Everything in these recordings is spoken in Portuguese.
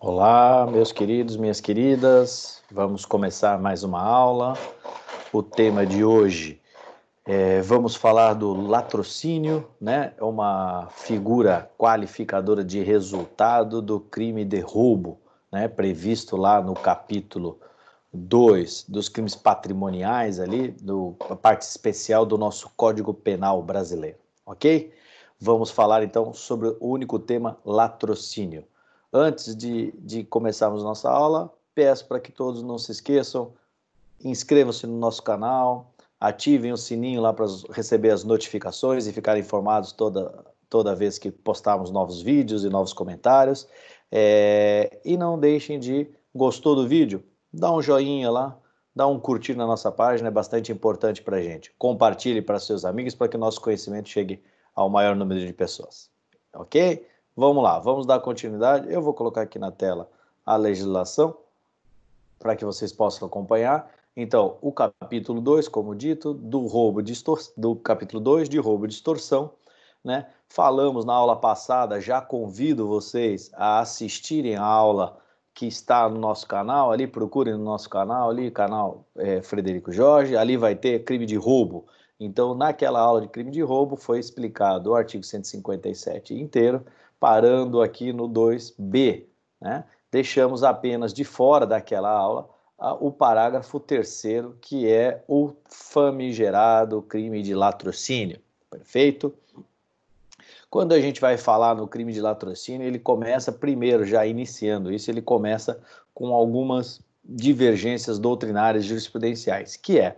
Olá, meus queridos, minhas queridas, vamos começar mais uma aula. O tema de hoje vamos falar do latrocínio, né? É uma figura qualificadora de resultado do crime de roubo, né? Previsto lá no capítulo 2 dos crimes patrimoniais ali, a parte especial do nosso Código Penal brasileiro, ok? Vamos falar então sobre o único tema latrocínio. Antes de começarmos nossa aula, peço para que todos não se esqueçam, inscrevam-se no nosso canal, ativem o sininho lá para receber as notificações e ficarem informados toda vez que postarmos novos vídeos e novos comentários. E não deixem de, gostou do vídeo? Dá um joinha lá, dá um curtir na nossa página, é bastante importante para a gente. Compartilhe para seus amigos para que o nosso conhecimento chegue ao maior número de pessoas. Ok? Vamos lá, vamos dar continuidade. Eu vou colocar aqui na tela a legislação para que vocês possam acompanhar. Então, o capítulo 2, como dito, do capítulo 2 de roubo e extorsão, né? Falamos na aula passada, já convido vocês a assistirem a aula que está no nosso canal, ali procurem no nosso canal, ali, canal Frederico Jorge, ali vai ter crime de roubo. Então, naquela aula de crime de roubo, foi explicado o artigo 157 inteiro, parando aqui no 2B, né? Deixamos apenas de fora daquela aula o parágrafo 3º, que é o famigerado crime de latrocínio. Perfeito? Quando a gente vai falar no crime de latrocínio, ele começa primeiro, já iniciando isso, ele começa com algumas divergências doutrinárias jurisprudenciais, que é,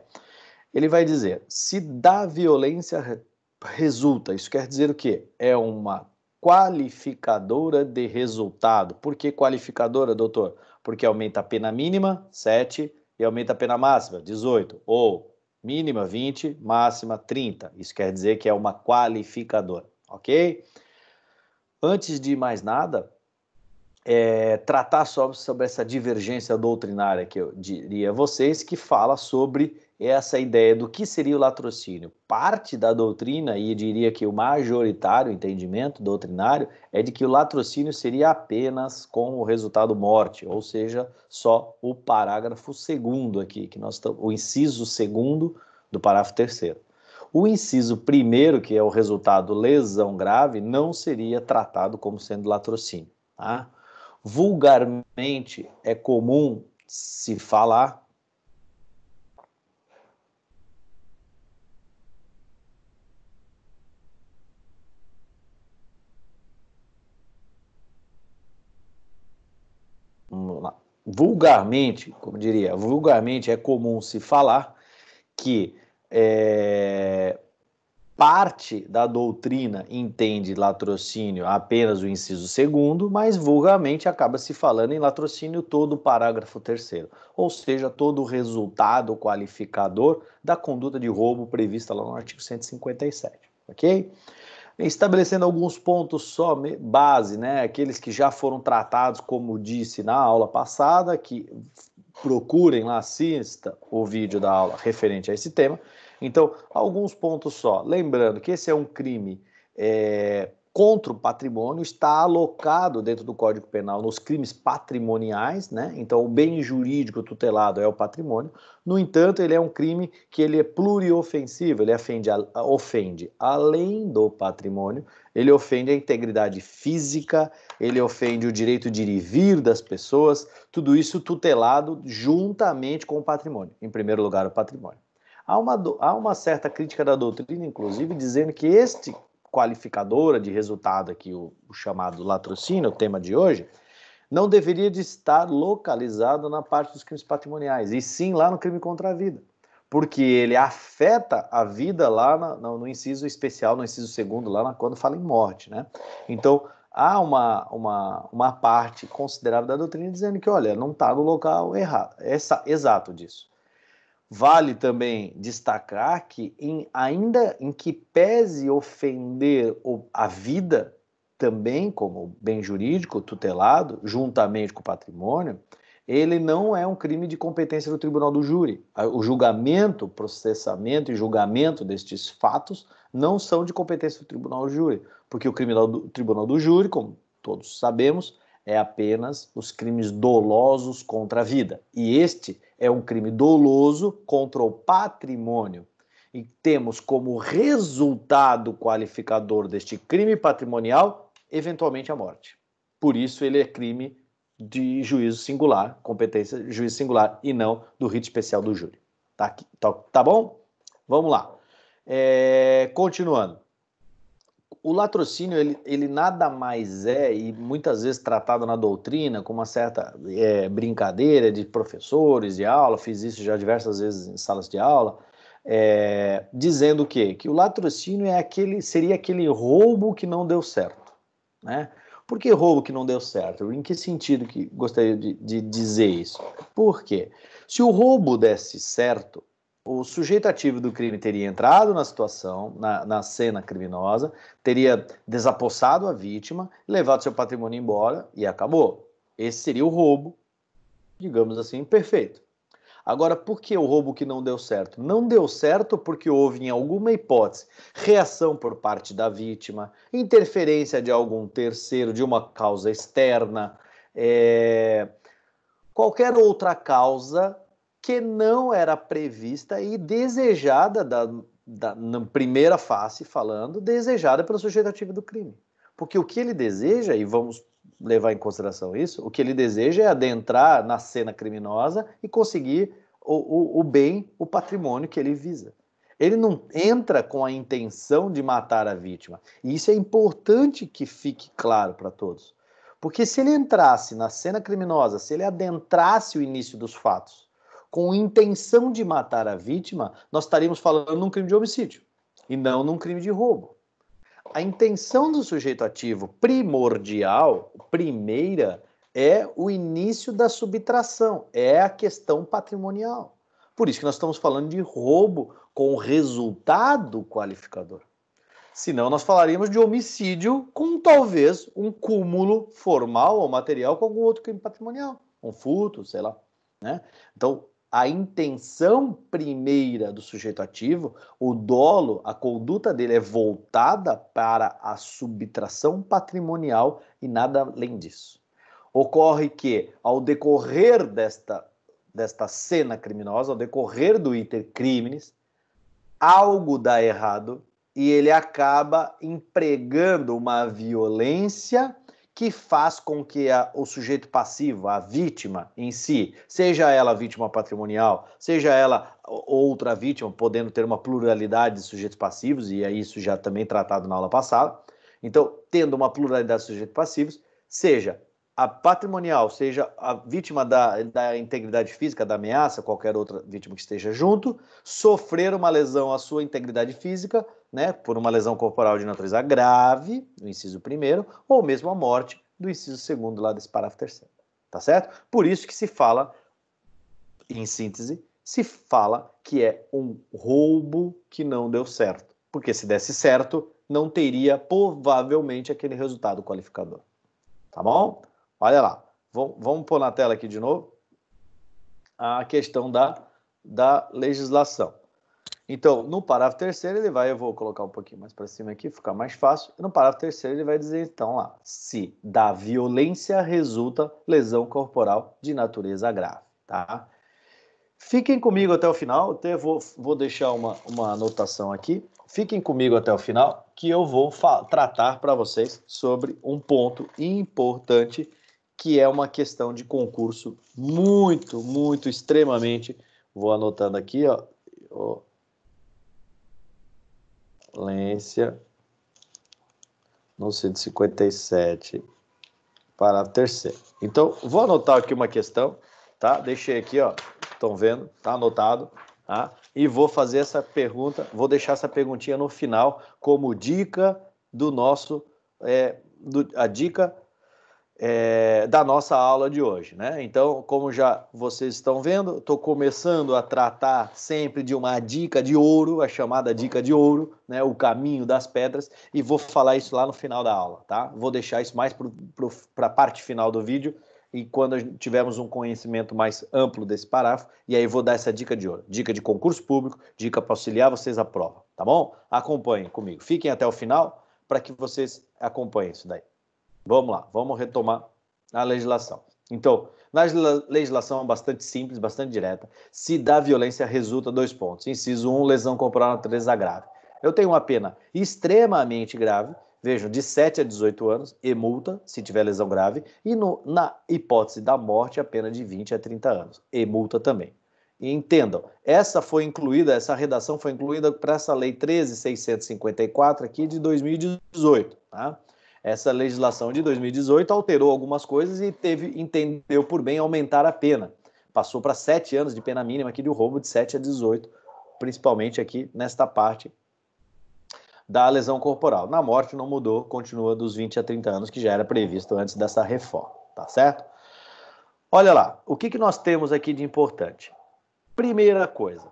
ele vai dizer, se da violência resulta, isso quer dizer o quê? É uma qualificadora de resultado. Por que qualificadora, doutor? Porque aumenta a pena mínima, 7, e aumenta a pena máxima, 18. Ou mínima, 20, máxima, 30. Isso quer dizer que é uma qualificadora, ok? Antes de mais nada, tratar sobre essa divergência doutrinária que eu diria a vocês, que fala sobre essa ideia do que seria o latrocínio. Parte da doutrina, e diria que o majoritário entendimento doutrinário, é de que o latrocínio seria apenas com o resultado morte, ou seja, só o parágrafo 2º aqui, que nós estamos, o inciso 2º do parágrafo 3º. O inciso 1º, que é o resultado lesão grave, não seria tratado como sendo latrocínio, tá? Vulgarmente é comum se falar vulgarmente, como diria, vulgarmente é comum se falar que parte da doutrina entende latrocínio apenas o inciso 2º, mas vulgarmente acaba se falando em latrocínio todo o parágrafo 3º, ou seja, todo o resultado qualificador da conduta de roubo prevista lá no artigo 157, ok? Estabelecendo alguns pontos só, base, né? Aqueles que já foram tratados, como disse na aula passada, que procurem lá, assista o vídeo da aula referente a esse tema. Então, alguns pontos só. Lembrando que esse é um crime contra o patrimônio, está alocado dentro do Código Penal nos crimes patrimoniais, né? Então, o bem jurídico tutelado é o patrimônio. No entanto, ele é um crime que ele é pluriofensivo, ele ofende além do patrimônio, ele ofende a integridade física, ele ofende o direito de ir e vir das pessoas, tudo isso tutelado juntamente com o patrimônio. Em primeiro lugar, o patrimônio. Há uma certa crítica da doutrina, inclusive, dizendo que este qualificadora de resultado aqui, o chamado latrocínio, o tema de hoje, não deveria de estar localizado na parte dos crimes patrimoniais, e sim lá no crime contra a vida, porque ele afeta a vida lá no inciso especial, no inciso 2º, lá quando fala em morte, né? Então, há uma parte considerável da doutrina dizendo que, olha, não está no local errado, exato disso. Vale também destacar que, ainda em que pese ofender a vida, também como bem jurídico tutelado, juntamente com o patrimônio, ele não é um crime de competência do tribunal do júri. O julgamento, processamento e julgamento destes fatos não são de competência do tribunal do júri, porque o tribunal do júri, como todos sabemos, é apenas os crimes dolosos contra a vida. E este é um crime doloso contra o patrimônio. E temos como resultado qualificador deste crime patrimonial, eventualmente, a morte. Por isso ele é crime de juízo singular, competência de juízo singular, e não do rito especial do júri. Tá bom? Vamos lá. Continuando. O latrocínio, ele nada mais é, e muitas vezes tratado na doutrina com uma certa brincadeira de professores de aula, fiz isso já diversas vezes em salas de aula, dizendo o quê? Que o latrocínio seria aquele roubo que não deu certo, né? Por que roubo que não deu certo? Em que sentido que gostaria de dizer isso? Por quê? Se o roubo desse certo, o sujeito ativo do crime teria entrado na situação, na cena criminosa, teria desapossado a vítima, levado seu patrimônio embora e acabou. Esse seria o roubo, digamos assim, perfeito. Agora, por que o roubo que não deu certo? Não deu certo porque houve, em alguma hipótese, reação por parte da vítima, interferência de algum terceiro, de uma causa externa, qualquer outra causa que não era prevista e desejada, na primeira face falando, desejada pelo sujeito ativo do crime. Porque o que ele deseja, e vamos levar em consideração isso, o que ele deseja é adentrar na cena criminosa e conseguir o bem, o patrimônio que ele visa. Ele não entra com a intenção de matar a vítima. E isso é importante que fique claro para todos. Porque se ele entrasse na cena criminosa, se ele adentrasse o início dos fatos com intenção de matar a vítima, nós estaríamos falando num crime de homicídio e não num crime de roubo. A intenção do sujeito ativo primordial, primeira, é o início da subtração, é a questão patrimonial. Por isso que nós estamos falando de roubo com resultado qualificador. Senão nós falaríamos de homicídio com talvez um cúmulo formal ou material com algum outro crime patrimonial, um furto, sei lá, né? Então, a intenção primeira do sujeito ativo, o dolo, a conduta dele é voltada para a subtração patrimonial e nada além disso. Ocorre que, ao decorrer desta cena criminosa, ao decorrer do iter criminis, algo dá errado e ele acaba empregando uma violência que faz com que o sujeito passivo, a vítima em si, seja ela vítima patrimonial, seja ela outra vítima, podendo ter uma pluralidade de sujeitos passivos, e é isso já também tratado na aula passada. Então, tendo uma pluralidade de sujeitos passivos, seja a patrimonial, seja a vítima da integridade física, da ameaça, qualquer outra vítima que esteja junto, sofrer uma lesão à sua integridade física, né, por uma lesão corporal de natureza grave, no inciso 1º, ou mesmo a morte, do inciso 2º lá desse parágrafo 3º. Tá certo? Por isso que se fala, em síntese, se fala que é um roubo que não deu certo. Porque se desse certo, não teria provavelmente aquele resultado qualificador. Tá bom? Olha lá. Vamos pôr na tela aqui de novo a questão da legislação. Então, no parágrafo 3º, eu vou colocar um pouquinho mais para cima aqui, ficar mais fácil. No parágrafo 3º, ele vai dizer, então, lá, se da violência resulta lesão corporal de natureza grave, tá? Fiquem comigo até o final, até vou deixar uma anotação aqui. Fiquem comigo até o final, que eu vou tratar para vocês sobre um ponto importante, que é uma questão de concurso muito, muito, extremamente... Vou anotando aqui, ó. Violência no 157, parágrafo 3º. Então, vou anotar aqui uma questão, tá? Deixei aqui, ó, estão vendo? Tá anotado, tá? E vou fazer essa pergunta, vou deixar essa perguntinha no final como dica do nosso, a dica da nossa aula de hoje, né? Então, como já vocês estão vendo, estou começando a tratar sempre de uma dica de ouro, a chamada dica de ouro, né? O caminho das pedras, e vou falar isso lá no final da aula, tá? Vou deixar isso mais para a parte final do vídeo, e quando tivermos um conhecimento mais amplo desse parágrafo, e aí vou dar essa dica de ouro. Dica de concurso público, dica para auxiliar, vocês aprovam, tá bom? Acompanhem comigo. Fiquem até o final para que vocês acompanhem isso daí. Vamos lá, vamos retomar na legislação. Então, na legislação bastante simples, bastante direta, se da violência resulta 2 pontos. Inciso 1, lesão corporal de natureza grave. Eu tenho uma pena extremamente grave, vejam, de 7 a 18 anos e multa, se tiver lesão grave, e na hipótese da morte, a pena de 20 a 30 anos, e multa também. E entendam, essa redação foi incluída para essa lei 13.654 aqui de 2018, tá? Essa legislação de 2018 alterou algumas coisas e entendeu por bem aumentar a pena. Passou para 7 anos de pena mínima aqui de roubo de 7 a 18, principalmente aqui nesta parte da lesão corporal. Na morte não mudou, continua dos 20 a 30 anos que já era previsto antes dessa reforma, tá certo? Olha lá, o que nós temos aqui de importante? Primeira coisa,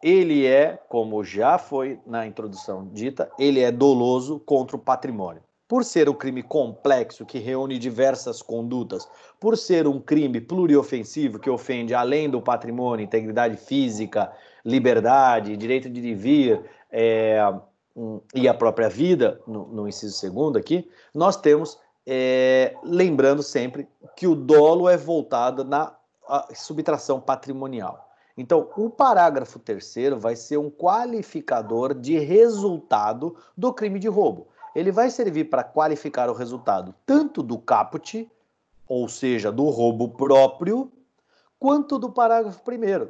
ele é, como já foi na introdução dita, ele é doloso contra o patrimônio. Por ser um crime complexo que reúne diversas condutas, por ser um crime pluriofensivo que ofende além do patrimônio, integridade física, liberdade, direito de vir e a própria vida, no inciso segundo aqui, nós temos, lembrando sempre que o dolo é voltado na subtração patrimonial. Então, o parágrafo 3º vai ser um qualificador de resultado do crime de roubo. Ele vai servir para qualificar o resultado tanto do caput, ou seja, do roubo próprio, quanto do parágrafo 1º,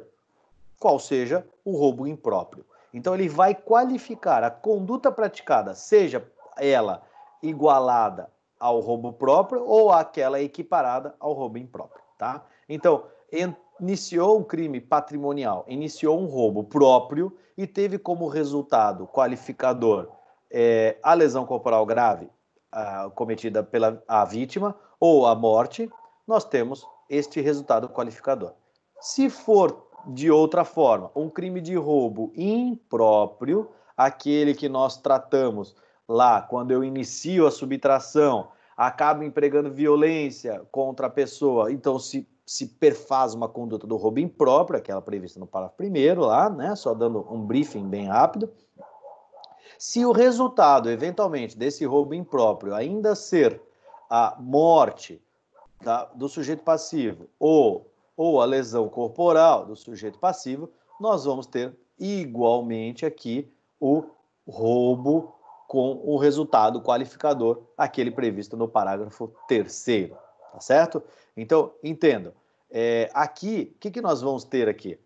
qual seja o roubo impróprio. Então, ele vai qualificar a conduta praticada, seja ela igualada ao roubo próprio ou aquela equiparada ao roubo impróprio, tá? Então, iniciou um crime patrimonial, iniciou um roubo próprio e teve como resultado qualificador a lesão corporal grave cometida pela vítima ou a morte, nós temos este resultado qualificador. Se for de outra forma, um crime de roubo impróprio, aquele que nós tratamos lá quando eu inicio a subtração, acabo empregando violência contra a pessoa, então se perfaz uma conduta do roubo impróprio, aquela prevista no parágrafo 1º lá, né, só dando um briefing bem rápido. Se o resultado, eventualmente, desse roubo impróprio ainda ser a morte do sujeito passivo ou a lesão corporal do sujeito passivo, nós vamos ter igualmente aqui o roubo com o resultado qualificador, aquele previsto no parágrafo 3º, tá certo? Então, entendam, aqui, o que nós vamos ter aqui?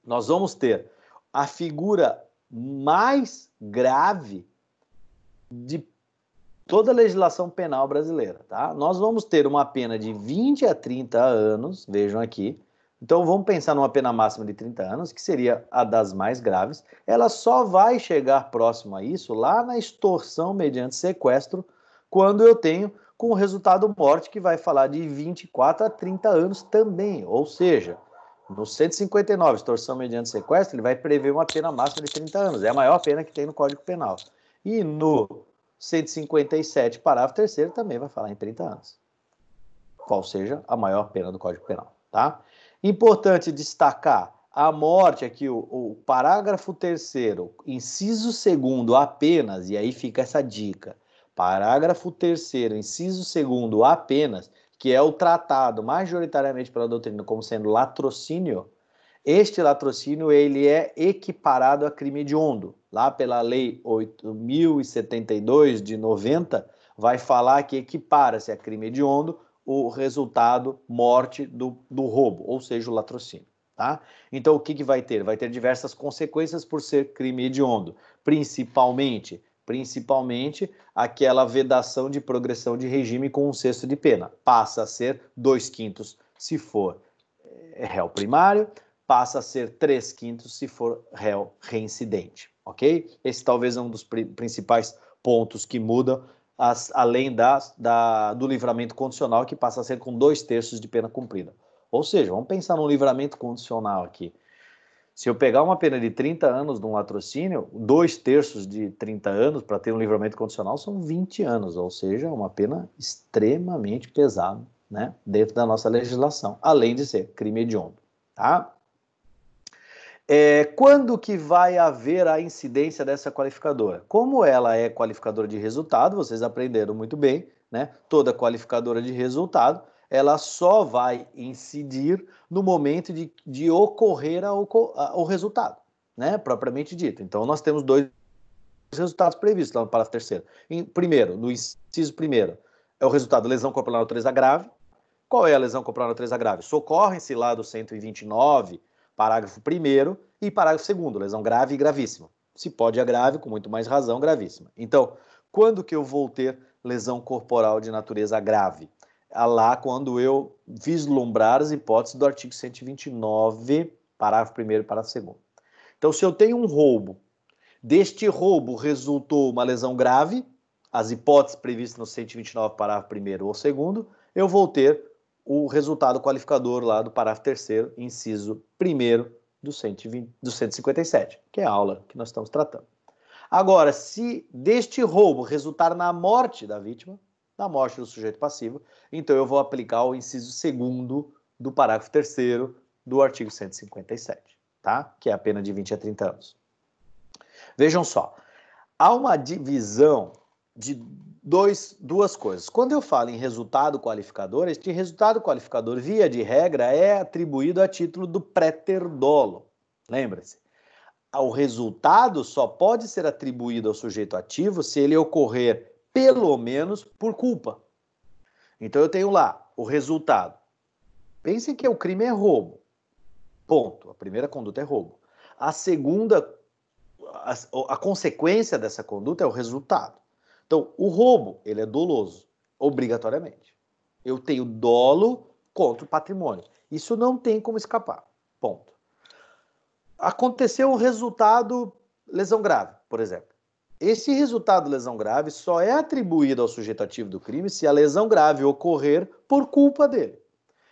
Nós vamos ter a figura mais grave de toda a legislação penal brasileira, tá? Nós vamos ter uma pena de 20 a 30 anos, vejam aqui. Então, vamos pensar numa pena máxima de 30 anos, que seria a das mais graves. Ela só vai chegar próximo a isso lá na extorsão mediante sequestro, quando eu tenho com o resultado morte, que vai falar de 24 a 30 anos também. Ou seja, no 159, extorsão mediante sequestro, ele vai prever uma pena máxima de 30 anos. É a maior pena que tem no Código Penal. E no 157, parágrafo 3º, também vai falar em 30 anos. Qual seja a maior pena do Código Penal, tá? Importante destacar a morte aqui, o parágrafo 3º, inciso 2º apenas, e aí fica essa dica. Parágrafo 3º, inciso 2º apenas, que é o tratado majoritariamente pela doutrina como sendo latrocínio. Este latrocínio ele é equiparado a crime hediondo. Lá pela lei 8.072 de 90, vai falar que equipara-se a crime hediondo o resultado morte do roubo, ou seja, o latrocínio. Tá? Então, o que vai ter? Vai ter diversas consequências por ser crime hediondo, principalmente aquela vedação de progressão de regime com 1/6 de pena. Passa a ser 2/5 se for réu primário, passa a ser 3/5 se for réu reincidente, ok? Esse talvez é um dos principais pontos que mudam, além do livramento condicional, que passa a ser com 2/3 de pena cumprida. Ou seja, vamos pensar no livramento condicional aqui. Se eu pegar uma pena de 30 anos de um latrocínio, 2/3 de 30 anos para ter um livramento condicional são 20 anos, ou seja, uma pena extremamente pesada, né, dentro da nossa legislação, além de ser crime hediondo, tá? Quando que vai haver a incidência dessa qualificadora? Como ela é qualificadora de resultado, vocês aprenderam muito bem, né? Toda qualificadora de resultado, ela só vai incidir no momento de ocorrer o resultado, né? Propriamente dito. Então, nós temos dois resultados previstos lá no parágrafo terceiro. Primeiro, no inciso primeiro, é o resultado lesão corporal de natureza grave. Qual é a lesão corporal de natureza grave? Socorrem-se lá do 129, parágrafo 1º e parágrafo 2º, lesão grave e gravíssima. Se pode é grave, com muito mais razão, gravíssima. Então, quando que eu vou ter lesão corporal de natureza grave? Lá quando eu vislumbrar as hipóteses do artigo 129, parágrafo 1º e parágrafo 2º. Então, se eu tenho um roubo, deste roubo resultou uma lesão grave, as hipóteses previstas no 129, parágrafo 1º ou 2º, eu vou ter o resultado qualificador lá do parágrafo 3º, inciso 1º do 157, que é a aula que nós estamos tratando. Agora, se deste roubo resultar na morte da vítima, na morte do sujeito passivo, então eu vou aplicar o inciso 2º do parágrafo 3º do artigo 157, tá? Que é a pena de 20 a 30 anos. Vejam só, há uma divisão de duas coisas. Quando eu falo em resultado qualificador, este resultado qualificador, via de regra, é atribuído a título do préter dolo. Lembra-se? O resultado só pode ser atribuído ao sujeito ativo se ele ocorrer, pelo menos, por culpa. Então eu tenho lá o resultado. Pensem que o crime é roubo. Ponto. A primeira conduta é roubo. A segunda, a consequência dessa conduta é o resultado. Então, o roubo, ele é doloso, obrigatoriamente. Eu tenho dolo contra o patrimônio. Isso não tem como escapar. Ponto. Aconteceu o resultado lesão grave, por exemplo. Esse resultado lesão grave só é atribuído ao sujeito ativo do crime se a lesão grave ocorrer por culpa dele.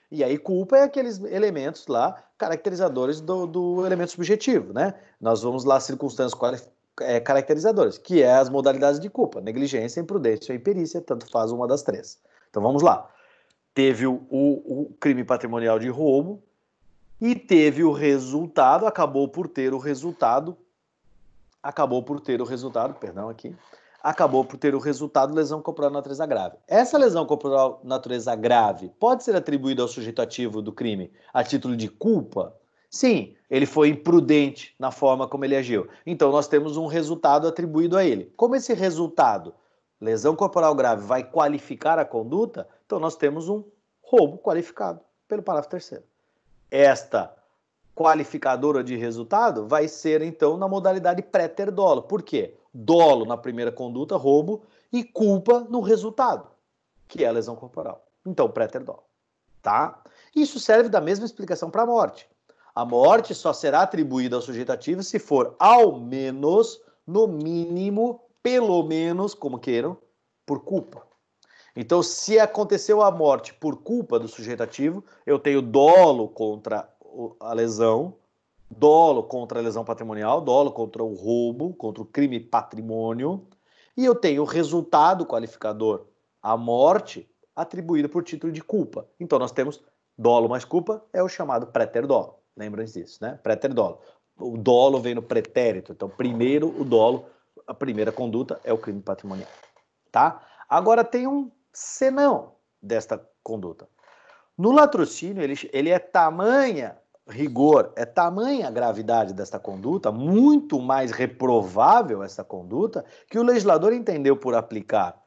E aí, culpa é aqueles elementos lá caracterizadores do elemento subjetivo, né? Nós vamos lá, circunstâncias caracterizadoras, que é as modalidades de culpa: negligência, imprudência ou imperícia, tanto faz uma das três. Então vamos lá. Teve o crime patrimonial de roubo e teve o resultado, acabou por ter o resultado lesão corporal de natureza grave. Essa lesão corporal de natureza grave pode ser atribuída ao sujeito ativo do crime a título de culpa? Sim, ele foi imprudente na forma como ele agiu. Então nós temos um resultado atribuído a ele. Como esse resultado, lesão corporal grave, vai qualificar a conduta, então nós temos um roubo qualificado pelo parágrafo 3º. Esta qualificadora de resultado vai ser, então, na modalidade préter dolo. Por quê? Dolo na primeira conduta, roubo, e culpa no resultado, que é a lesão corporal. Então, préter dolo. Tá? Isso serve da mesma explicação para a morte. A morte só será atribuída ao sujeito ativo se for, ao menos, no mínimo, pelo menos, como queiram, por culpa. Então, se aconteceu a morte por culpa do sujeito ativo, eu tenho dolo contra a lesão, dolo contra a lesão patrimonial, dolo contra o roubo, contra o crime patrimônio, e eu tenho o resultado qualificador, a morte, atribuído por título de culpa. Então nós temos dolo mais culpa, é o chamado préter dolo. Lembram-se disso, né? Préter dolo. O dolo vem no pretérito, então primeiro o dolo, a primeira conduta é o crime patrimonial, tá? Agora tem um senão desta conduta. No latrocínio, ele é tamanha rigor, é tamanha a gravidade desta conduta, muito mais reprovável essa conduta, que o legislador entendeu por aplicar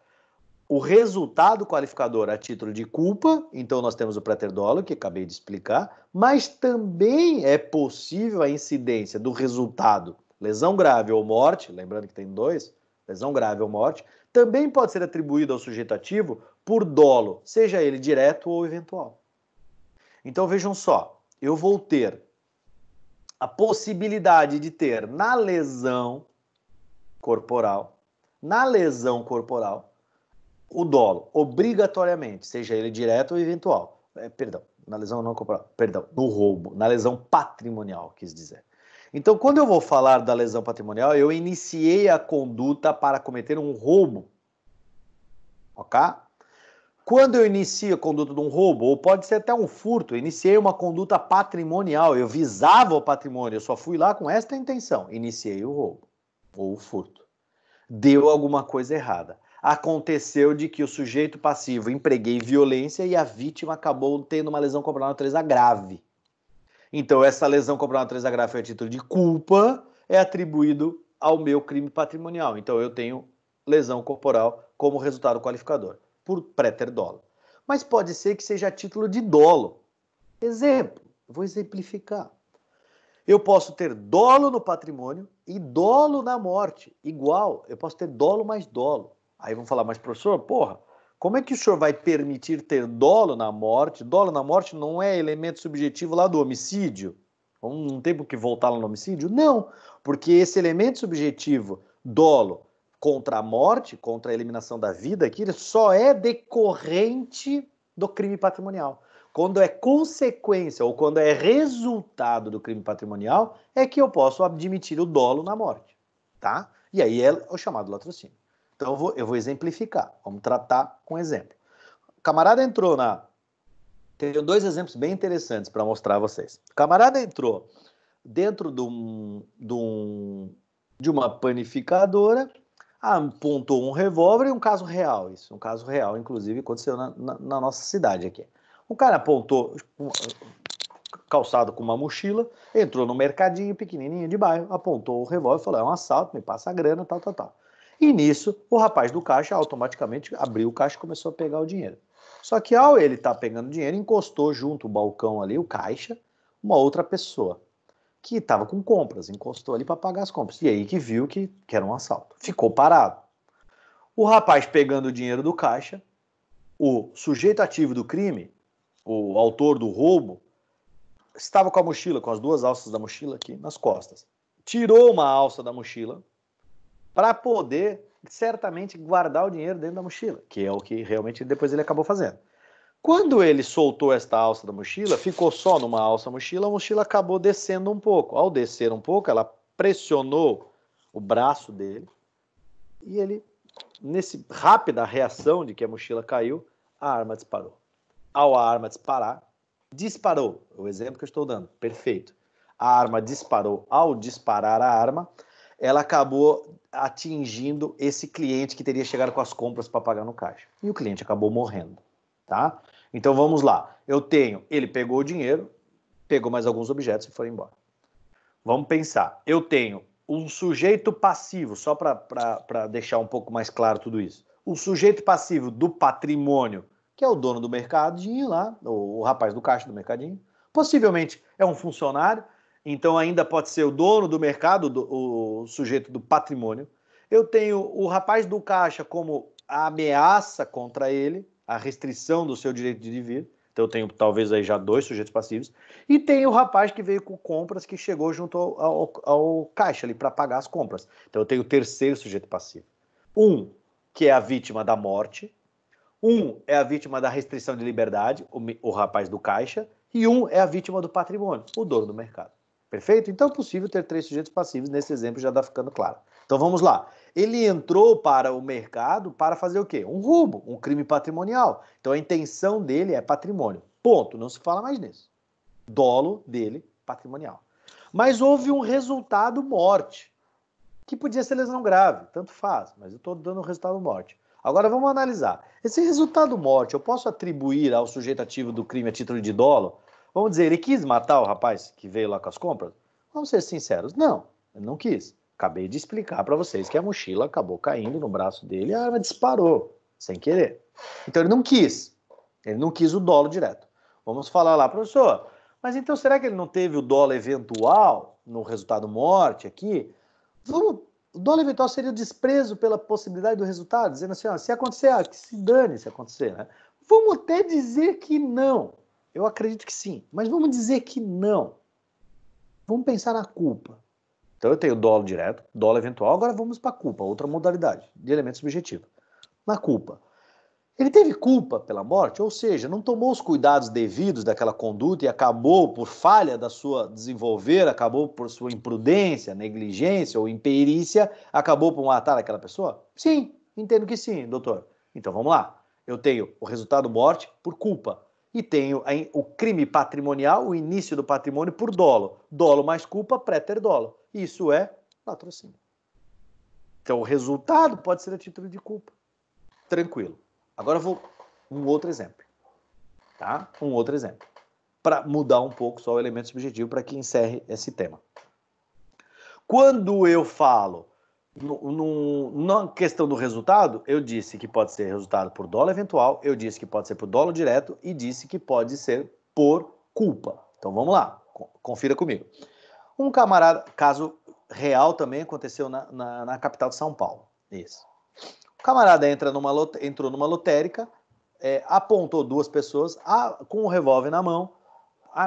o resultado qualificador a título de culpa. Então nós temos o préter dolo, que acabei de explicar, mas também é possível a incidência do resultado lesão grave ou morte, lembrando que tem dois, lesão grave ou morte, também pode ser atribuído ao sujeito ativo por dolo, seja ele direto ou eventual. Então vejam só, eu vou ter a possibilidade de ter na lesão corporal, o dolo, obrigatoriamente, seja ele direto ou eventual. Na lesão não corporal, no roubo, na lesão patrimonial, quis dizer. Então, quando eu vou falar da lesão patrimonial, eu iniciei a conduta para cometer um roubo. Ok? Quando eu inicio a conduta de um roubo, ou pode ser até um furto, eu iniciei uma conduta patrimonial, eu visava o patrimônio, eu só fui lá com esta intenção, iniciei o roubo ou o furto. Deu alguma coisa errada. aconteceu de que o sujeito passivo empreguei violência e a vítima acabou tendo uma lesão corporal de natureza grave. Então, essa lesão corporal de natureza grave foi a título de culpa, é atribuído ao meu crime patrimonial. Então, eu tenho lesão corporal como resultado qualificador, por préter dolo. Mas pode ser que seja a título de dolo. Exemplo, vou exemplificar. Eu posso ter dolo no patrimônio e dolo na morte. Igual, eu posso ter dolo mais dolo. Aí vão falar, mas professor, porra, como é que o senhor vai permitir ter dolo na morte? Dolo na morte não é elemento subjetivo lá do homicídio? Não tem por que voltar lá no homicídio? Não, porque esse elemento subjetivo, dolo, contra a morte, contra a eliminação da vida, aqui, ele só é decorrente do crime patrimonial. Quando é consequência ou quando é resultado do crime patrimonial, é que eu posso admitir o dolo na morte, tá? E aí é o chamado latrocínio. Então eu vou exemplificar, vamos tratar com exemplo. O camarada entrou na... Tenho dois exemplos bem interessantes para mostrar a vocês. O camarada entrou dentro de uma panificadora, apontou um revólver e um caso real, isso, um caso real, inclusive, aconteceu na nossa cidade aqui. O cara apontou, calçado com uma mochila, entrou no mercadinho pequenininho de bairro, apontou o revólver e falou, é um assalto, me passa a grana, tal, tal, tal. E nisso, o rapaz do caixa automaticamente abriu o caixa e começou a pegar o dinheiro. Só que ao ele estar pegando dinheiro, encostou junto o balcão ali, o caixa, uma outra pessoa que estava com compras, encostou ali para pagar as compras. E aí que viu que era um assalto. Ficou parado. O rapaz pegando o dinheiro do caixa, o sujeito ativo do crime, o autor do roubo, estava com a mochila, com as duas alças da mochila aqui nas costas. Tirou uma alça da mochila para poder, certamente, guardar o dinheiro dentro da mochila, que é o que realmente depois ele acabou fazendo. Quando ele soltou esta alça da mochila, ficou só numa alça mochila, a mochila acabou descendo um pouco. Ao descer um pouco, ela pressionou o braço dele e ele, nessa rápida reação de que a mochila caiu, a arma disparou. Ao a arma disparou, o exemplo que eu estou dando, perfeito. A arma disparou, ao disparar a arma, ela acabou atingindo esse cliente que teria chegado com as compras para pagar no caixa. E o cliente acabou morrendo, tá? Então vamos lá. Ele pegou o dinheiro, pegou mais alguns objetos e foi embora. Vamos pensar. Eu tenho um sujeito passivo, só para deixar um pouco mais claro tudo isso. O sujeito passivo do patrimônio, que é o dono do mercadinho lá, o rapaz do caixa do mercadinho. Possivelmente é um funcionário, então ainda pode ser o dono do mercado, o sujeito do patrimônio. Eu tenho o rapaz do caixa como a ameaça contra ele, a restrição do seu direito de vir. Então eu tenho talvez aí já dois sujeitos passivos. E tem o rapaz que veio com compras, que chegou junto ao caixa ali para pagar as compras. Então eu tenho o terceiro sujeito passivo. Um, que é a vítima da morte. Um é a vítima da restrição de liberdade, o rapaz do caixa. E um é a vítima do patrimônio, o dono do mercado. Perfeito? Então é possível ter três sujeitos passivos. Nesse exemplo já está ficando claro. Então vamos lá. Ele entrou para o mercado para fazer o quê? Um roubo, um crime patrimonial. Então a intenção dele é patrimônio. Ponto. Não se fala mais nisso. Dolo dele, patrimonial. Mas houve um resultado morte, que podia ser lesão grave, tanto faz, mas eu estou dando o resultado morte. Agora vamos analisar. Esse resultado morte, eu posso atribuir ao sujeito ativo do crime a título de dolo? Vamos dizer, ele quis matar o rapaz que veio lá com as compras? Vamos ser sinceros, não, ele não quis. Acabei de explicar para vocês que a mochila acabou caindo no braço dele e a arma disparou, sem querer. Então ele não quis o dolo direto. Vamos falar lá, professor, mas então será que ele não teve o dolo eventual no resultado morte aqui? O dolo eventual seria o desprezo pela possibilidade do resultado, dizendo assim, ó, se acontecer, que se dane se acontecer, né? Vamos até dizer que não. Eu acredito que sim, mas vamos dizer que não. Vamos pensar na culpa. Então eu tenho dolo direto, dolo eventual, agora vamos para a culpa, outra modalidade de elemento subjetivo. Na culpa. Ele teve culpa pela morte, ou seja, não tomou os cuidados devidos daquela conduta e acabou por falha da sua desenvolver, acabou por sua imprudência, negligência ou imperícia, acabou por matar aquela pessoa? Sim, entendo que sim, doutor. Então vamos lá. Eu tenho o resultado morte por culpa e tenho o crime patrimonial, o início do patrimônio por dolo. Dolo mais culpa, préter dolo. Isso é latrocínio. Então o resultado pode ser a título de culpa. Tranquilo. Agora eu vou um outro exemplo, tá? Um outro exemplo. Para mudar um pouco só o elemento subjetivo para que encerre esse tema. Quando eu falo na questão do resultado, eu disse que pode ser resultado por dolo eventual, eu disse que pode ser por dolo direto e disse que pode ser por culpa. Então vamos lá, confira comigo. Um camarada, caso real também aconteceu na capital de São Paulo. Isso. O camarada entrou numa lotérica, apontou duas pessoas com um revólver na mão.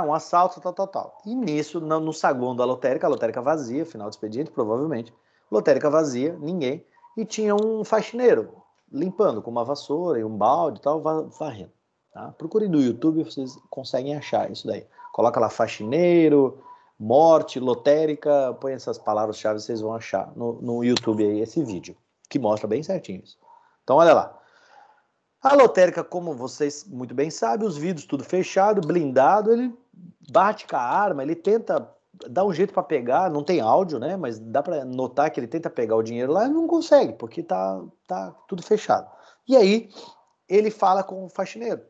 Um assalto, tal. E nisso, no saguão da lotérica, a lotérica vazia, final do expediente, provavelmente. Lotérica vazia, ninguém. E tinha um faxineiro limpando com uma vassoura e um balde e tal, varrendo. Tá? Procure no YouTube, vocês conseguem achar isso daí. Coloca lá faxineiro, morte, lotérica, põe essas palavras-chave, vocês vão achar no YouTube aí esse vídeo, que mostra bem certinho isso. Então, olha lá. A lotérica, como vocês muito bem sabem, os vidros tudo fechado, blindado, ele bate com a arma, ele tenta dar um jeito para pegar, não tem áudio, né? Mas dá para notar que ele tenta pegar o dinheiro lá e não consegue, porque tá tudo fechado. E aí ele fala com o faxineiro,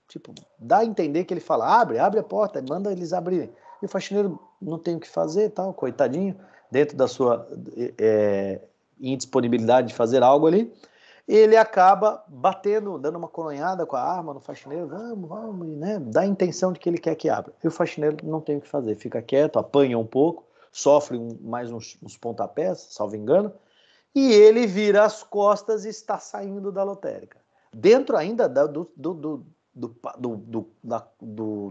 tipo, dá a entender que ele fala, abre a porta, manda eles abrirem. E o faxineiro não tem o que fazer, tal, coitadinho, dentro da sua indisponibilidade de fazer algo ali. Ele acaba batendo, dando uma coronhada com a arma no faxineiro, vamos, né? Dá a intenção de que ele quer que abra. E o faxineiro não tem o que fazer, fica quieto, apanha um pouco, sofre mais uns pontapés, salvo engano, e ele vira as costas e está saindo da lotérica. Dentro ainda do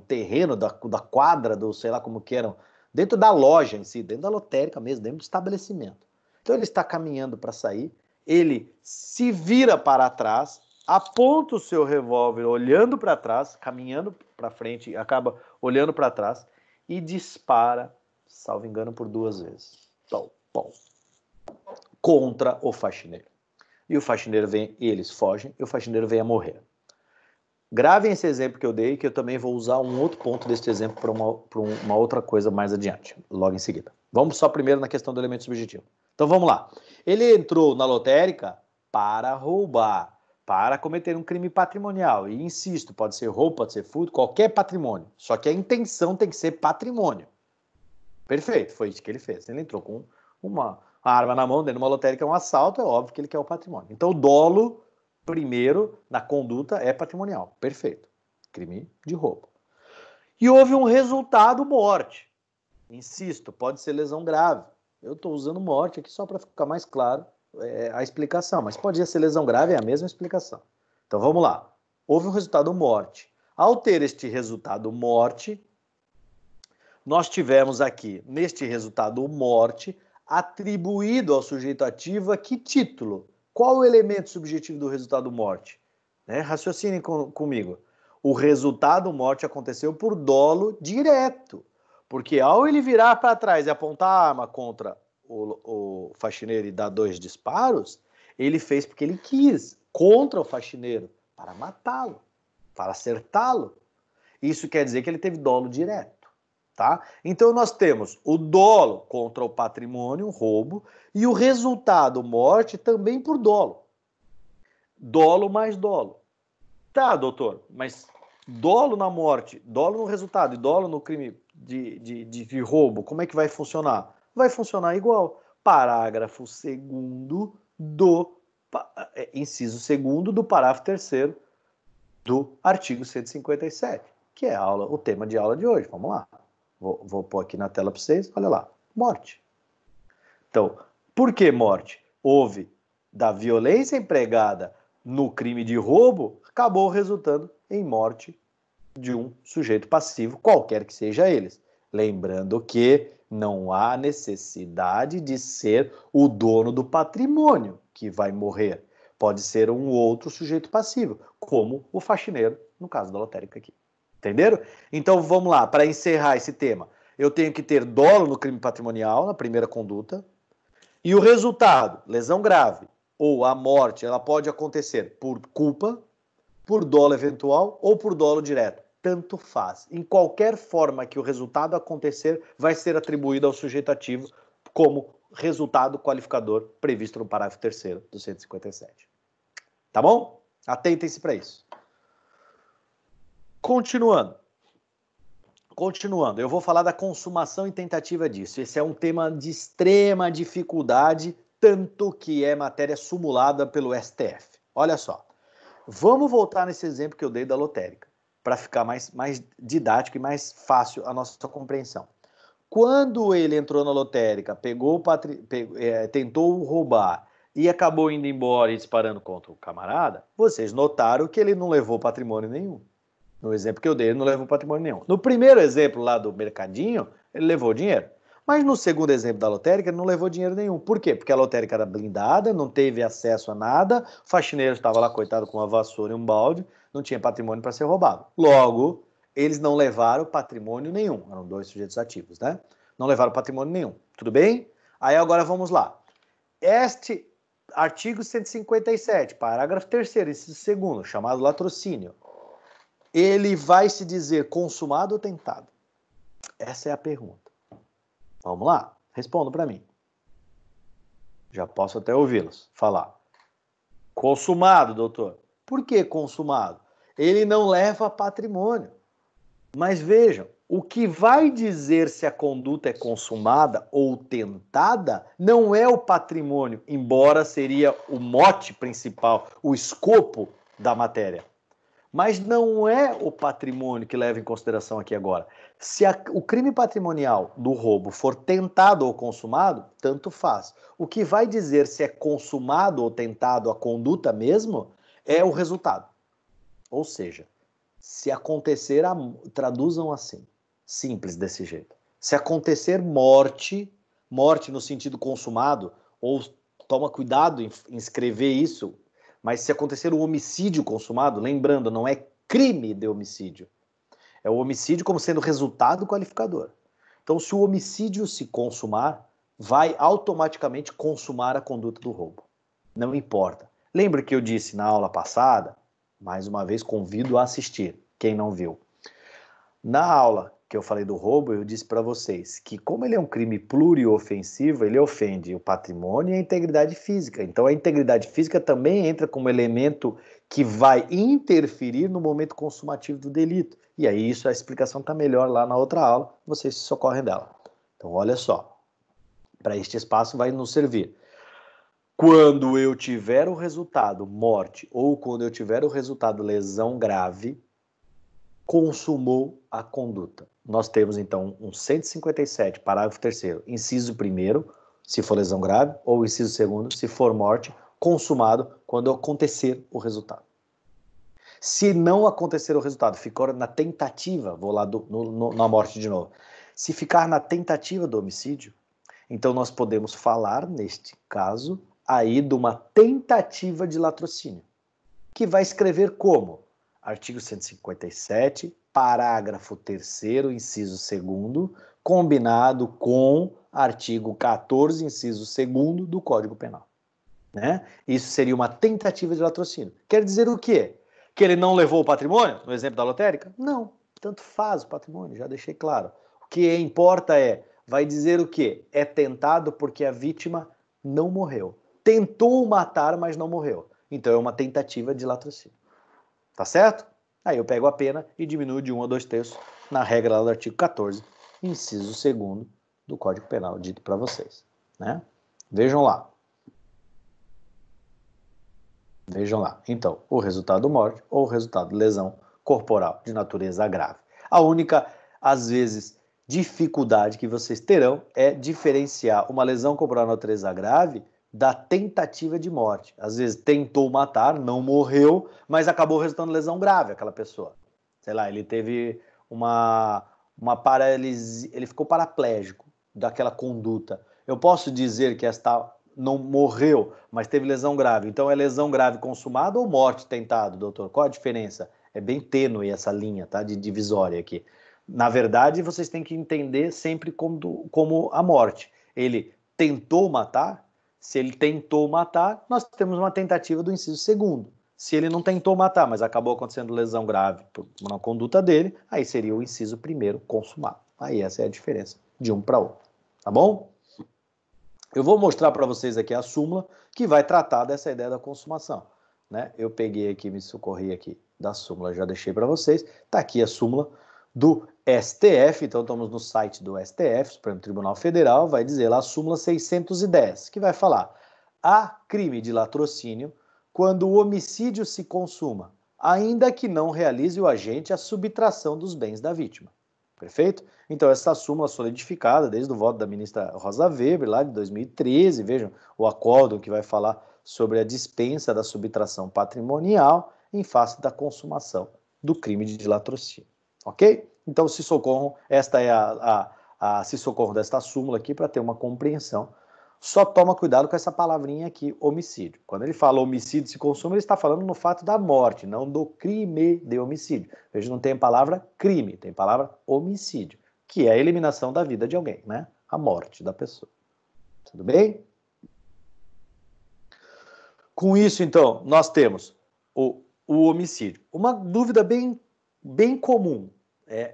terreno, da quadra, do sei lá como que eram, dentro da loja em si, dentro da lotérica mesmo, dentro do estabelecimento. Então ele está caminhando para sair, ele se vira para trás, aponta o seu revólver olhando para trás, caminhando para frente, acaba olhando para trás e dispara, salvo engano, por 2 vezes. Pum, contra o faxineiro. E o faxineiro vem, eles fogem, e o faxineiro vem a morrer. Gravem esse exemplo que eu dei, que eu também vou usar um outro ponto desse exemplo para uma outra coisa mais adiante, logo em seguida. Vamos só primeiro na questão do elemento subjetivo. Então vamos lá. Ele entrou na lotérica para roubar, para cometer um crime patrimonial. E insisto, pode ser roubo, pode ser furto, qualquer patrimônio. Só que a intenção tem que ser patrimônio. Perfeito, foi isso que ele fez. Ele entrou com uma arma na mão, dentro de uma lotérica, é um assalto, é óbvio que ele quer o patrimônio. Então o dolo, primeiro, na conduta, é patrimonial. Perfeito. Crime de roubo. E houve um resultado morte. Insisto, pode ser lesão grave. Eu estou usando morte aqui só para ficar mais claro a explicação, mas pode ser lesão grave, é a mesma explicação. Então vamos lá. Houve um resultado morte. Ao ter este resultado morte, nós tivemos aqui, neste resultado morte, atribuído ao sujeito ativo a que título? Qual o elemento subjetivo do resultado morte? Raciocinem comigo. O resultado morte aconteceu por dolo direto. Porque ao ele virar para trás e apontar a arma contra o faxineiro e dar 2 disparos, ele fez porque ele quis, contra o faxineiro, para matá-lo, para acertá-lo. Isso quer dizer que ele teve dolo direto. Tá? Então nós temos o dolo contra o patrimônio, roubo, e o resultado morte também por dolo. Dolo mais dolo. Tá, doutor, mas dolo na morte, dolo no resultado e dolo no crime de roubo, como é que vai funcionar? Vai funcionar igual. Parágrafo 2º inciso 2º do parágrafo 3º do artigo 157, que é o tema de aula de hoje. Vamos lá. Vou pôr aqui na tela para vocês, olha lá, morte. Então, por que morte? Houve da violência empregada no crime de roubo, acabou resultando em morte de um sujeito passivo, qualquer que seja eles. Lembrando que não há necessidade de ser o dono do patrimônio que vai morrer. Pode ser um outro sujeito passivo, como o faxineiro, no caso da lotérica aqui. Entenderam? Então vamos lá, para encerrar esse tema. Eu tenho que ter dolo no crime patrimonial, na primeira conduta, e o resultado, lesão grave, ou a morte, ela pode acontecer por culpa, por dolo eventual ou por dolo direto. Tanto faz. Em qualquer forma que o resultado acontecer, vai ser atribuído ao sujeito ativo como resultado qualificador previsto no parágrafo 3º do 157. Tá bom? Atentem-se para isso. Continuando, eu vou falar da consumação e tentativa disso. Esse é um tema de extrema dificuldade, tanto que é matéria sumulada pelo STF. Olha só, vamos voltar nesse exemplo que eu dei da lotérica, para ficar mais didático e mais fácil a nossa compreensão. Quando ele entrou na lotérica, tentou roubar e acabou indo embora e disparando contra o camarada, vocês notaram que ele não levou patrimônio nenhum. No exemplo que eu dei, ele não levou patrimônio nenhum. No primeiro exemplo lá do mercadinho, ele levou dinheiro. Mas no segundo exemplo da lotérica, ele não levou dinheiro nenhum. Por quê? Porque a lotérica era blindada, não teve acesso a nada, o faxineiro estava lá, coitado, com uma vassoura e um balde, não tinha patrimônio para ser roubado. Logo, eles não levaram patrimônio nenhum. Eram dois sujeitos ativos, né? Não levaram patrimônio nenhum. Tudo bem? Aí agora vamos lá. Este artigo 157, parágrafo 3º, inciso 2º, chamado latrocínio, ele vai se dizer consumado ou tentado? Essa é a pergunta. Vamos lá, respondam para mim. Já posso até ouvi-los falar. Consumado, doutor. Por que consumado? Ele não leva patrimônio. Mas vejam, o que vai dizer se a conduta é consumada ou tentada não é o patrimônio, embora seria o mote principal, o escopo da matéria. Mas não é o patrimônio que leva em consideração aqui agora. Se o crime patrimonial do roubo for tentado ou consumado, tanto faz. O que vai dizer se é consumado ou tentado a conduta mesmo é o resultado. Ou seja, se acontecer, traduzam assim, simples desse jeito. Se acontecer morte no sentido consumado, ou toma cuidado em escrever isso, mas se acontecer um homicídio consumado, lembrando, não é crime de homicídio. É o homicídio como sendo resultado qualificador. Então, se o homicídio se consumar, vai automaticamente consumar a conduta do roubo. Não importa. Lembra que eu disse na aula passada? Mais uma vez, convido a assistir, quem não viu. Na aula que eu falei do roubo, eu disse para vocês que como ele é um crime pluriofensivo, ele ofende o patrimônio e a integridade física. Então a integridade física também entra como elemento que vai interferir no momento consumativo do delito. E aí a explicação está melhor lá na outra aula, vocês se socorrem dela. Então olha só, para este espaço vai nos servir. Quando eu tiver o resultado morte ou quando eu tiver o resultado lesão grave, consumou a conduta. Nós temos, então, um 157, parágrafo 3º, inciso 1º, se for lesão grave, ou inciso 2º, se for morte, consumado quando acontecer o resultado. Se não acontecer o resultado, ficou na tentativa, vou lá na morte de novo. Se ficar na tentativa do homicídio, então nós podemos falar, neste caso, aí de uma tentativa de latrocínio, que vai escrever como? Artigo 157, parágrafo 3º, inciso 2º, combinado com artigo 14, inciso 2º do Código Penal. Né? Isso seria uma tentativa de latrocínio. Quer dizer o quê? Que ele não levou o patrimônio, no exemplo da lotérica? Não, tanto faz o patrimônio, já deixei claro. O que importa vai dizer o quê? É tentado porque a vítima não morreu. Tentou matar, mas não morreu. Então é uma tentativa de latrocínio. Tá certo? Aí eu pego a pena e diminuo de 1 a 2 terços na regra lá do artigo 14, inciso 2º do Código Penal, dito para vocês. Né? Vejam lá. Vejam lá. Então, o resultado morte ou o resultado lesão corporal de natureza grave. A única, às vezes, dificuldade que vocês terão é diferenciar uma lesão corporal de natureza grave da tentativa de morte. Às vezes tentou matar, não morreu, mas acabou resultando em lesão grave aquela pessoa. Sei lá, ele teve uma paralisia, ele ficou paraplégico daquela conduta. Eu posso dizer que esta não morreu, mas teve lesão grave. Então é lesão grave consumada ou morte tentada, doutor? Qual a diferença? É bem tênue essa linha, tá, de divisória aqui. Na verdade, vocês têm que entender sempre como a morte. Ele tentou matar. Se ele tentou matar, nós temos uma tentativa do inciso 2º. Se ele não tentou matar, mas acabou acontecendo lesão grave na conduta dele, aí seria o inciso 1º consumado. Aí essa é a diferença de um para outro. Tá bom? Eu vou mostrar para vocês aqui a súmula que vai tratar dessa ideia da consumação. né? Eu peguei aqui, me socorri aqui da súmula, já deixei para vocês. Está aqui a súmula do STF, então estamos no site do STF, Supremo Tribunal Federal, vai dizer lá a súmula 610, que vai falar: há crime de latrocínio quando o homicídio se consuma, ainda que não realize o agente a subtração dos bens da vítima. Perfeito? Então, essa súmula solidificada desde o voto da ministra Rosa Weber, lá de 2013, vejam o acórdão que vai falar sobre a dispensa da subtração patrimonial em face da consumação do crime de latrocínio. Ok? Então, se socorram, esta é se socorram desta súmula aqui para ter uma compreensão. Só toma cuidado com essa palavrinha aqui, homicídio. Quando ele fala homicídio se consuma, ele está falando no fato da morte, não do crime de homicídio. Veja, não tem a palavra crime, tem a palavra homicídio, que é a eliminação da vida de alguém, né? A morte da pessoa. Tudo bem? Com isso, então, nós temos o homicídio. Uma dúvida bem comum,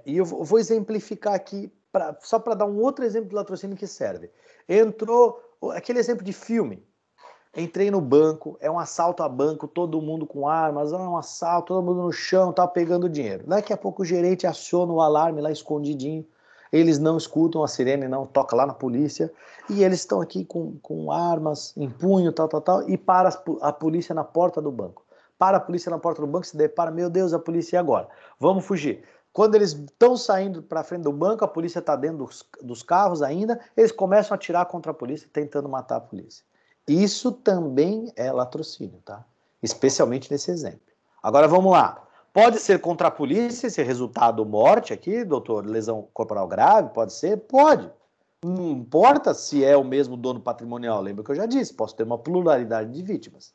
e eu vou exemplificar aqui, só para dar um outro exemplo de latrocínio que serve. Entrou aquele exemplo de filme. Entrei no banco, é um assalto a banco, todo mundo com armas, é um assalto, todo mundo no chão, tá pegando dinheiro. Daqui a pouco o gerente aciona o alarme lá escondidinho, eles não escutam a sirene, não toca lá na polícia, e eles estão aqui com armas em punho, tal, e para a polícia na porta do banco. Para a polícia na porta do banco, se depara, meu Deus, a polícia, e agora? Vamos fugir. Quando eles estão saindo para frente do banco, a polícia está dentro dos carros ainda, eles começam a atirar contra a polícia, tentando matar a polícia. Isso também é latrocínio, tá? Especialmente nesse exemplo. Agora vamos lá. Pode ser contra a polícia esse resultado morte aqui, doutor? Lesão corporal grave? Pode ser? Pode. Não importa se é o mesmo dono patrimonial. Lembra que eu já disse, posso ter uma pluralidade de vítimas.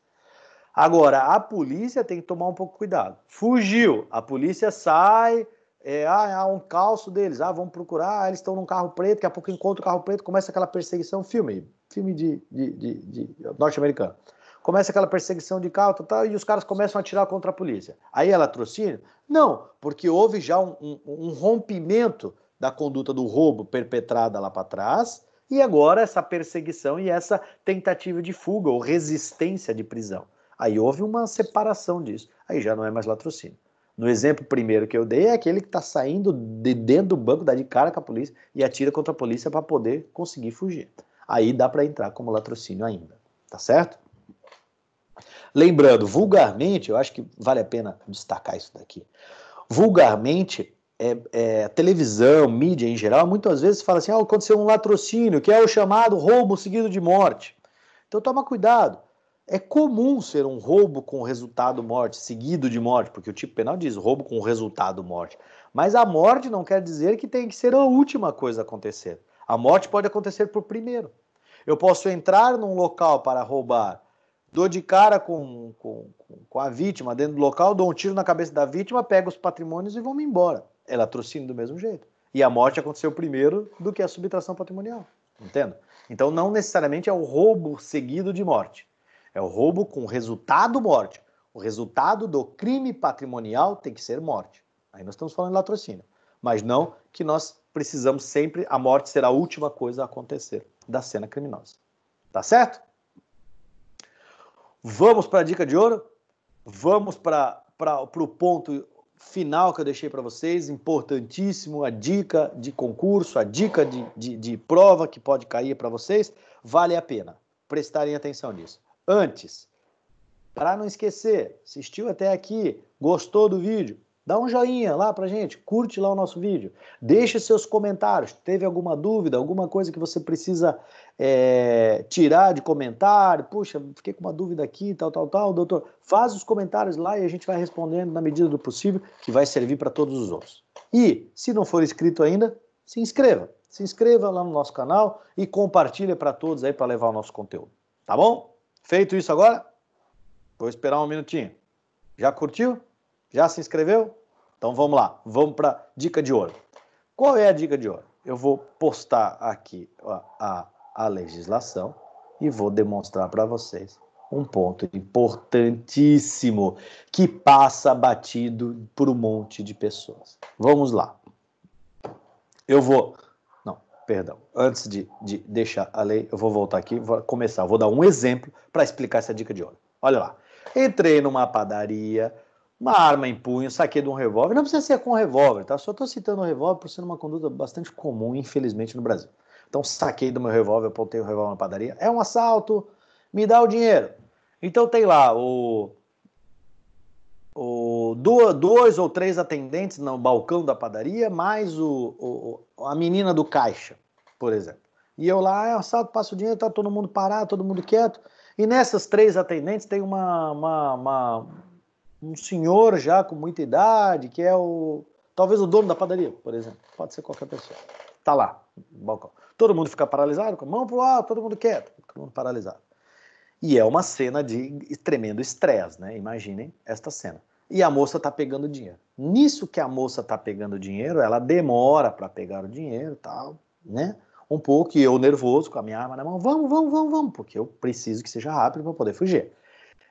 Agora, a polícia tem que tomar um pouco de cuidado. Fugiu, a polícia sai... há um calço deles, vamos procurar, eles estão num carro preto, daqui a pouco encontra o carro preto, começa aquela perseguição, filme de norte-americano. Começa aquela perseguição de carro, e os caras começam a atirar contra a polícia. Aí é latrocínio? Não, porque houve já um rompimento da conduta do roubo perpetrada lá para trás, e agora essa perseguição e essa tentativa de fuga ou resistência de prisão. Aí houve uma separação disso, aí já não é mais latrocínio. No exemplo primeiro que eu dei é aquele que está saindo de dentro do banco, dá de cara com a polícia e atira contra a polícia para poder conseguir fugir. Aí dá para entrar como latrocínio ainda, tá certo? Lembrando, vulgarmente, eu acho que vale a pena destacar isso daqui. Vulgarmente, televisão, mídia em geral, muitas vezes fala assim, aconteceu um latrocínio, que é o chamado roubo seguido de morte. Então toma cuidado. É comum ser um roubo com resultado morte, seguido de morte, porque o tipo penal diz roubo com resultado morte. Mas a morte não quer dizer que tem que ser a última coisa a acontecer. A morte pode acontecer por primeiro. Eu posso entrar num local para roubar, dou de cara com a vítima dentro do local, dou um tiro na cabeça da vítima, pego os patrimônios e vou-me embora. É latrocínio do mesmo jeito. E a morte aconteceu primeiro do que a subtração patrimonial. Entende? Então não necessariamente é o roubo seguido de morte. É o roubo com resultado morte. O resultado do crime patrimonial tem que ser morte. Aí nós estamos falando de latrocínio. Mas não que nós precisamos sempre, a morte ser a última coisa a acontecer da cena criminosa. Tá certo? Vamos para a dica de ouro? Vamos para o ponto final que eu deixei para vocês, importantíssimo, a dica de concurso, a dica de prova que pode cair para vocês. Vale a pena prestarem atenção nisso. Antes, para não esquecer, assistiu até aqui, gostou do vídeo, dá um joinha lá pra gente, curte lá o nosso vídeo, deixe seus comentários, teve alguma dúvida, alguma coisa que você precisa tirar de comentário, puxa, fiquei com uma dúvida aqui, tal, doutor, faz os comentários lá e a gente vai respondendo na medida do possível, que vai servir para todos os outros. E, se não for inscrito ainda, se inscreva lá no nosso canal e compartilha para todos aí para levar o nosso conteúdo, tá bom? Feito isso agora, vou esperar um minutinho. Já curtiu? Já se inscreveu? Então vamos lá, vamos para a dica de ouro. Qual é a dica de ouro? Eu vou postar aqui a legislação e vou demonstrar para vocês um ponto importantíssimo que passa batido por um monte de pessoas. Vamos lá. Antes de deixar a lei, eu vou voltar aqui, vou dar um exemplo para explicar essa dica de ouro. Olha lá. Entrei numa padaria, uma arma em punho, saquei de um revólver. Não precisa ser com um revólver, tá? Só estou citando o revólver por ser uma conduta bastante comum, infelizmente, no Brasil. Então, saquei do meu revólver, apontei o revólver na padaria. É um assalto, me dá o dinheiro. Então, tem lá dois ou três atendentes no balcão da padaria, mais a menina do caixa, por exemplo. E eu lá, é um assalto, passo o dinheiro, tá todo mundo parado, todo mundo quieto. E nessas três atendentes tem um senhor já com muita idade, que é talvez o dono da padaria, por exemplo. Pode ser qualquer pessoa. Tá lá, no balcão. Todo mundo fica paralisado, com a mão pro alto, todo mundo quieto, todo mundo paralisado. E é uma cena de tremendo estresse, né? Imaginem esta cena. E a moça tá pegando dinheiro. Nisso que a moça tá pegando dinheiro, ela demora para pegar o dinheiro e tal, né? Um pouco, e eu nervoso, com a minha arma na mão, vamos, porque eu preciso que seja rápido para poder fugir.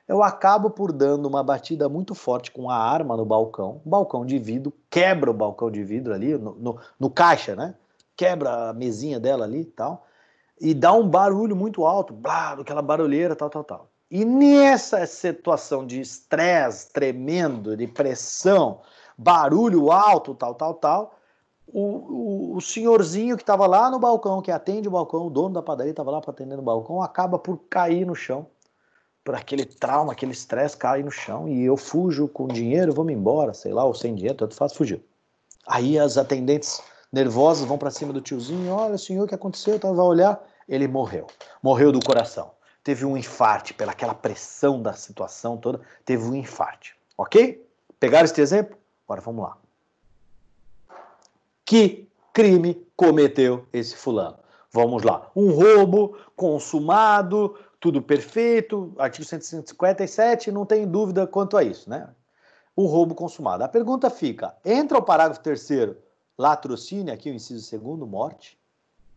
Eu acabo por dando uma batida muito forte com a arma no balcão de vidro, quebra o balcão de vidro ali, no caixa, né? Quebra a mesinha dela ali e tal, e dá um barulho muito alto, blá, aquela barulheira, tal. E nessa situação de estresse tremendo, de pressão, barulho alto, tal, o senhorzinho que estava lá no balcão, que atende o balcão, o dono da padaria estava lá para atender no balcão, acaba por cair no chão, por aquele trauma, aquele estresse, cai no chão, e eu fujo com dinheiro, vou-me embora, sei lá, ou sem dinheiro, tanto faz, fugiu. Aí as atendentes nervosas vão para cima do tiozinho, olha, senhor, o que aconteceu? Então vai olhar, ele morreu do coração. Teve um infarte, pelaquela pressão da situação toda, teve um infarte, ok? Pegaram este exemplo? Agora vamos lá. Que crime cometeu esse fulano? Vamos lá. Um roubo consumado, tudo perfeito, artigo 157, não tem dúvida quanto a isso, né? O roubo consumado. A pergunta fica, entra o parágrafo 3º, latrocínio, aqui o inciso 2º, morte?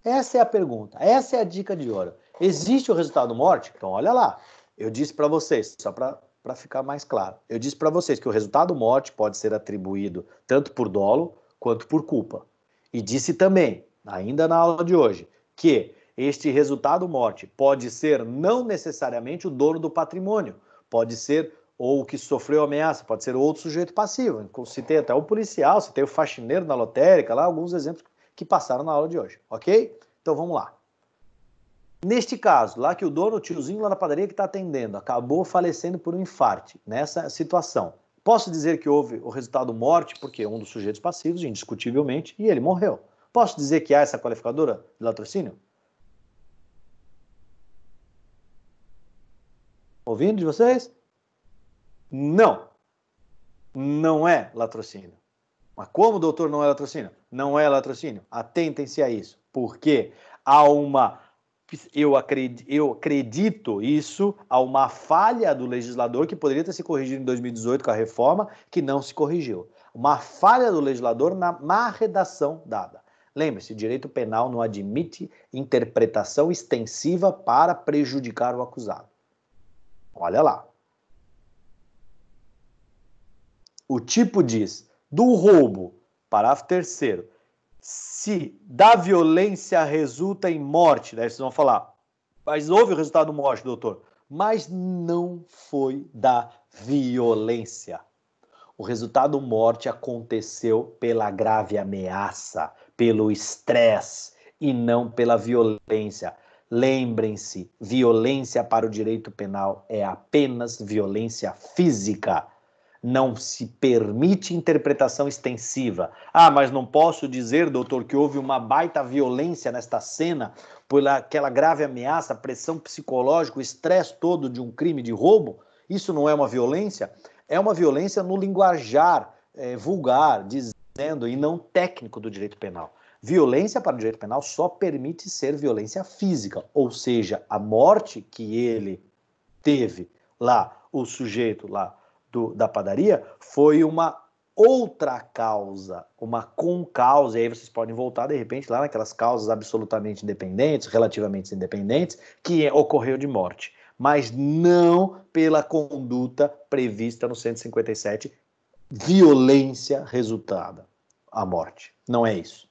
Essa é a pergunta, essa é a dica de ouro. Existe o resultado morte? Então, olha lá, eu disse para vocês, só para ficar mais claro, eu disse para vocês que o resultado morte pode ser atribuído tanto por dolo quanto por culpa. E disse também, ainda na aula de hoje, que este resultado morte pode ser não necessariamente o dono do patrimônio, pode ser ou o que sofreu ameaça, pode ser outro sujeito passivo. Citei até o policial, citei o faxineiro na lotérica, lá alguns exemplos que passaram na aula de hoje, ok? Então vamos lá. Neste caso, lá que o dono, o tiozinho lá da padaria que está atendendo, acabou falecendo por um infarte, nessa situação. Posso dizer que houve o resultado morte, porque um dos sujeitos passivos, indiscutivelmente, e ele morreu. Posso dizer que há essa qualificadora de latrocínio? Ouvindo de vocês? Não. Não é latrocínio. Mas como, doutor, não é latrocínio? Não é latrocínio. Atentem-se a isso. Porque há uma... Eu acredito isso, há uma falha do legislador que poderia ter se corrigido em 2018 com a reforma, que não se corrigiu. Uma falha do legislador na má redação dada. Lembre-se, o direito penal não admite interpretação extensiva para prejudicar o acusado. Olha lá. O tipo diz, do roubo, parágrafo 3º, se da violência resulta em morte, daí vocês vão falar, mas houve o resultado morte, doutor, mas não foi da violência. O resultado morte aconteceu pela grave ameaça, pelo estresse e não pela violência. Lembrem-se, violência para o direito penal é apenas violência física. Não se permite interpretação extensiva. Ah, mas não posso dizer, doutor, que houve uma baita violência nesta cena, por aquela grave ameaça, pressão psicológica, o estresse todo de um crime de roubo? Isso não é uma violência? É uma violência no linguajar vulgar, dizendo, e não técnico do direito penal. Violência para o direito penal só permite ser violência física, ou seja, a morte que ele teve lá, o sujeito lá da padaria, foi uma outra causa, uma concausa, e aí vocês podem voltar de repente lá naquelas causas absolutamente independentes, relativamente independentes, que ocorreu de morte, mas não pela conduta prevista no 157, violência resultada à morte. Não é isso.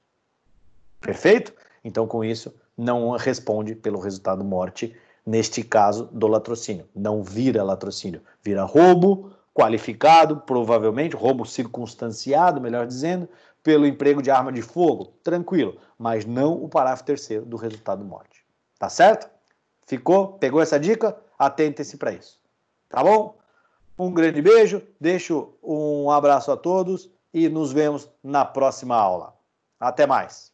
Perfeito? Então, com isso, não responde pelo resultado morte neste caso do latrocínio. Não vira latrocínio, vira roubo qualificado, provavelmente, roubo circunstanciado, melhor dizendo, pelo emprego de arma de fogo, tranquilo, mas não o parágrafo 3º do resultado morte. Tá certo? Ficou? Pegou essa dica? Atentem-se para isso. Tá bom? Um grande beijo, deixo um abraço a todos e nos vemos na próxima aula. Até mais!